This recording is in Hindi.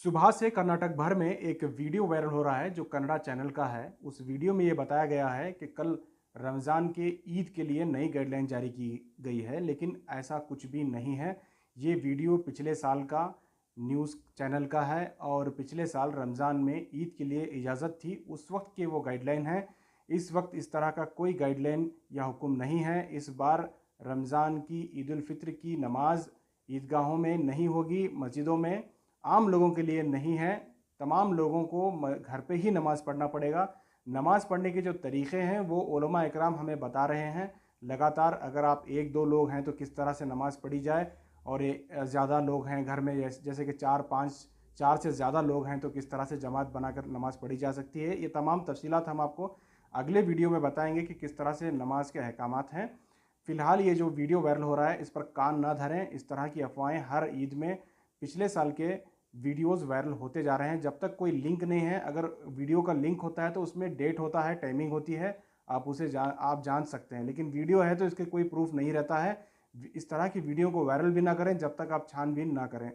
सुबह से कर्नाटक भर में एक वीडियो वायरल हो रहा है जो कन्नड़ा चैनल का है। उस वीडियो में ये बताया गया है कि कल रमज़ान के ईद के लिए नई गाइडलाइन जारी की गई है, लेकिन ऐसा कुछ भी नहीं है। ये वीडियो पिछले साल का न्यूज़ चैनल का है और पिछले साल रमज़ान में ईद के लिए इजाज़त थी, उस वक्त की वो गाइडलाइन है। इस वक्त इस तरह का कोई गाइडलाइन या हुक्म नहीं है। इस बार रमज़ान की ईद उल फित्र की नमाज ईदगाहों में नहीं होगी, मस्जिदों में, आम लोगों के लिए नहीं है। तमाम लोगों को घर पे ही नमाज़ पढ़ना पड़ेगा। नमाज़ पढ़ने के जो तरीक़े हैं वो उलमा इकराम हमें बता रहे हैं। लगातार अगर आप एक दो लोग हैं तो किस तरह से नमाज़ पढ़ी जाए, और ज़्यादा लोग हैं घर में, जैसे कि चार से ज़्यादा लोग हैं तो किस तरह से जमात बनाकर नमाज़ पढ़ी जा सकती है। ये तमाम तफसीलात हम आपको अगले वीडियो में बताएंगे कि किस तरह से नमाज के अहकामात हैं। फ़िलहाल ये जो वीडियो वायरल हो रहा है इस पर कान ना धरें। इस तरह की अफवाहें हर ईद में पिछले साल के वीडियोस वायरल होते जा रहे हैं। जब तक कोई लिंक नहीं है, अगर वीडियो का लिंक होता है तो उसमें डेट होता है, टाइमिंग होती है, आप जान सकते हैं, लेकिन वीडियो है तो इसके कोई प्रूफ नहीं रहता है। इस तरह की वीडियो को वायरल भी ना करें जब तक आप छानबीन ना करें।